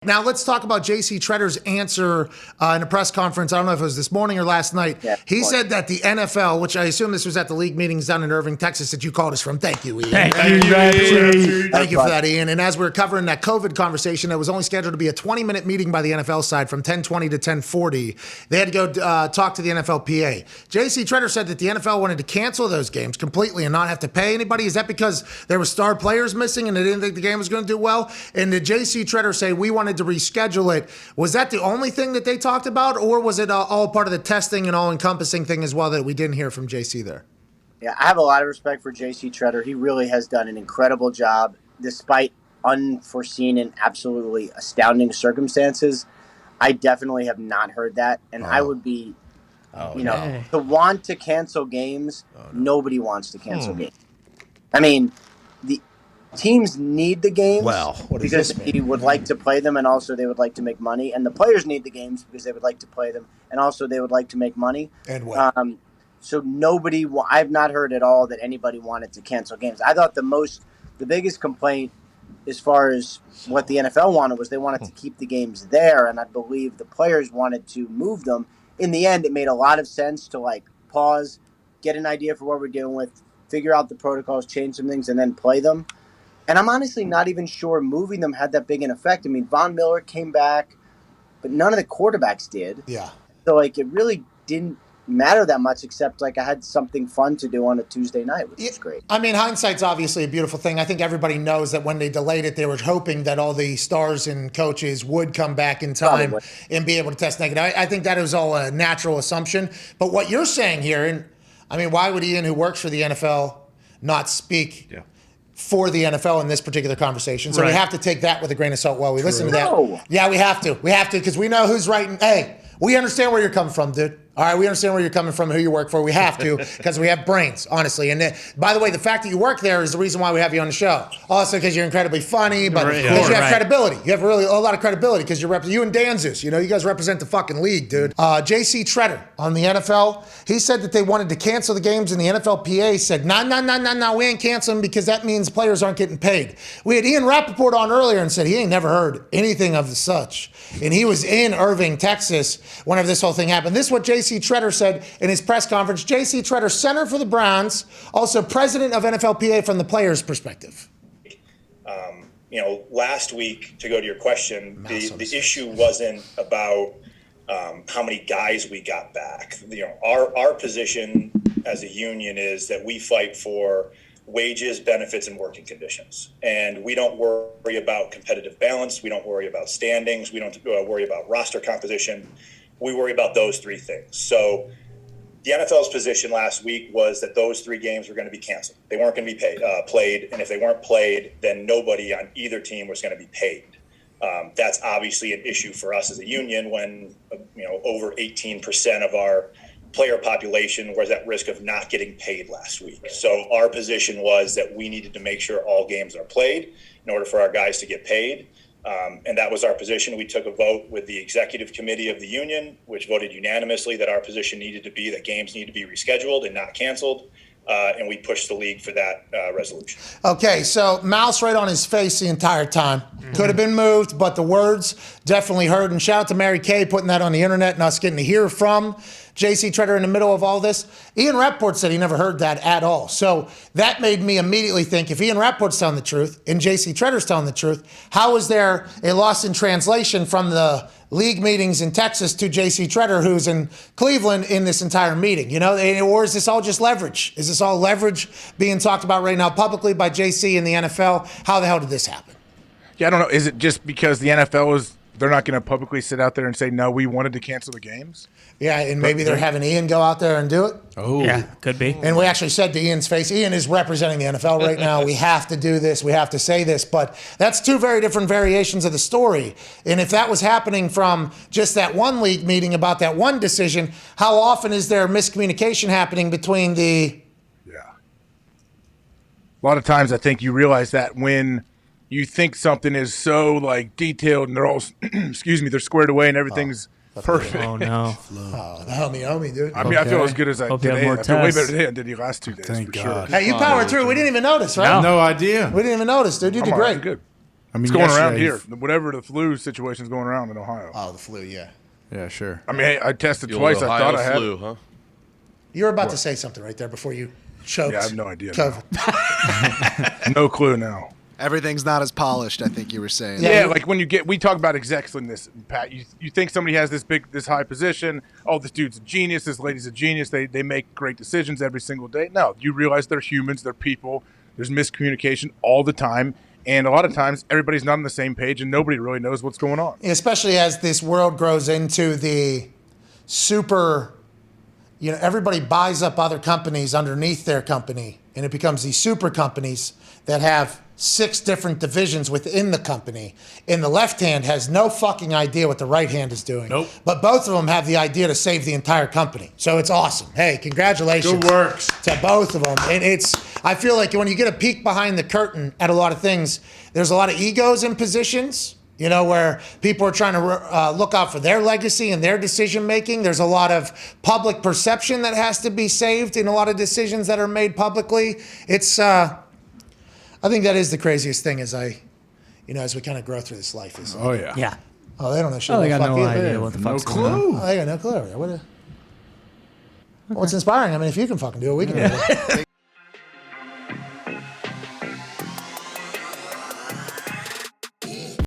Now let's talk about J.C. Tretter's answer in a press conference. I don't know if it was this morning or last night. Yeah, he said that the NFL, which I assume this was at the league meetings down in Irving, Texas, that you called us from. Thank you, Ian. Thank you. Thank you for that, Ian. And as we were covering that COVID conversation, it was only scheduled to be a 20-minute meeting by the NFL side from 10:20 to 10:40. They had to go talk to the NFLPA. J.C. Tretter said that the NFL wanted to cancel those games completely and not have to pay anybody. Is that because there were star players missing and they didn't think the game was going to do well? And did J.C. Tretter say we wanted to reschedule it? Was that the only thing that they talked about, or was it all part of the testing and all-encompassing thing as well that we didn't hear from JC there? Yeah, I have a lot of respect for JC Tretter. He really has done an incredible job despite unforeseen and absolutely astounding circumstances. I definitely have not heard that, and I would be, the want to cancel games, nobody wants to cancel games. I mean, the teams need the games because they would like to play them, and also they would like to make money. And the players need the games because they would like to play them, and also they would like to make money. And so I've not heard at all that anybody wanted to cancel games. I thought the biggest complaint as far as what the NFL wanted was they wanted to keep the games there, and I believe the players wanted to move them. In the end, it made a lot of sense to pause, get an idea for what we're dealing with, figure out the protocols, change some things, and then play them. And I'm honestly not even sure moving them had that big an effect. I mean, Von Miller came back, but none of the quarterbacks did. Yeah. So, it really didn't matter that much, except, I had something fun to do on a Tuesday night, which is great. I mean, hindsight's obviously a beautiful thing. I think everybody knows that when they delayed it, they were hoping that all the stars and coaches would come back in time and be able to test negative. I think that is all a natural assumption. But what you're saying here, and I mean, why would Ian, who works for the NFL, not speak for the NFL in this particular conversation? So we have to take that with a grain of salt while we listen to that. Yeah, we have to. We have to, because we know who's right. Hey, we understand where you're coming from, dude. All right, we understand where you're coming from, who you work for. We have to, because we have brains, honestly. And by the way, the fact that you work there is the reason why we have you on the show. Also, because you're incredibly funny, but because you have credibility. You have really a lot of credibility because you and Dan Zeus. You guys represent the fucking league, dude. J.C. Tretter on the NFL, he said that they wanted to cancel the games, and the NFLPA said, no, we ain't canceling because that means players aren't getting paid. We had Ian Rappaport on earlier and said he ain't never heard anything of the such. And he was in Irving, Texas, whenever this whole thing happened. This is what J.C. Tretter said in his press conference. J.C. Tretter, center for the Browns, also president of NFLPA from the players' perspective. Last week, to go to your question, the issue wasn't about how many guys we got back. Our position as a union is that we fight for wages, benefits, and working conditions. And we don't worry about competitive balance. We don't worry about standings. We don't worry about roster composition. We worry about those three things. So the NFL's position last week was that those three games were going to be canceled. They weren't going to be played. And if they weren't played, then nobody on either team was going to be paid. That's obviously an issue for us as a union when, over 18% of our player population was at risk of not getting paid last week. So our position was that we needed to make sure all games are played in order for our guys to get paid. And that was our position. We took a vote with the executive committee of the union, which voted unanimously that our position needed to be that games need to be rescheduled and not canceled. And we pushed the league for that resolution. Okay, so mouse right on his face the entire time. Could have been moved, but the words definitely heard. And shout out to Mary Kay putting that on the internet and us getting to hear from J.C. Tretter in the middle of all this. Ian Rappaport said he never heard that at all. So that made me immediately think, if Ian Rappaport's telling the truth and J.C. Tretter's telling the truth, how is there a loss in translation from the league meetings in Texas to J.C. Tretter, who's in Cleveland, in this entire meeting? Or is this all just leverage? Is this all leverage being talked about right now publicly by J.C. and the NFL? How the hell did this happen? Yeah, I don't know. Is it just because the NFL they're not going to publicly sit out there and say, no, we wanted to cancel the games? Yeah, and maybe they're having Ian go out there and do it. Oh, yeah, could be. And we actually said to Ian's face, Ian is representing the NFL right now. We have to do this. We have to say this. But that's two very different variations of the story. And if that was happening from just that one league meeting about that one decision, how often is there miscommunication happening between the... Yeah. A lot of times I think you realize that when you think something is so detailed and they're all, they're squared away and everything's perfect. Oh, no. The homie, dude. I mean, I feel as good as I did. I feel way better today than I did the last 2 days. Thank for God. sure. Hey, you powered through. We didn't even notice, right? No idea. We didn't even notice, dude. You did great. Good. I mean, It's going around yesterday- here. Whatever the flu situation is going around in Ohio. Oh, the flu, yeah. Yeah, sure. I mean, I tested The old twice. I Ohio thought I had flu, it. huh? You were about to say something right there before you choked. Yeah, I have no idea. COVID. No clue now. Everything's not as polished, I think you were saying. Yeah, like when we talk about execs in this, Pat, you think somebody has this high position. Oh, this dude's a genius. This lady's a genius. They make great decisions every single day. No, you realize they're humans. They're people. There's miscommunication all the time. And a lot of times everybody's not on the same page and nobody really knows what's going on. Especially as this world grows into the super, everybody buys up other companies underneath their company, and it becomes these super companies that have 6 different divisions within the company. And the left hand has no fucking idea what the right hand is doing. Nope. But both of them have the idea to save the entire company. So it's awesome. Hey, congratulations. Good works. To both of them. And I feel like when you get a peek behind the curtain at a lot of things, there's a lot of egos in positions, where people are trying to look out for their legacy and their decision making. There's a lot of public perception that has to be saved in a lot of decisions that are made publicly. I think that is the craziest thing as we kind of grow through this life. Oh, yeah. Yeah. Oh, they don't know shit. Oh, they got fuck no either. idea what the No fuck's going on. clue. Oh, they got no clue. What's inspiring? I mean, if you can fucking do it, we can do it.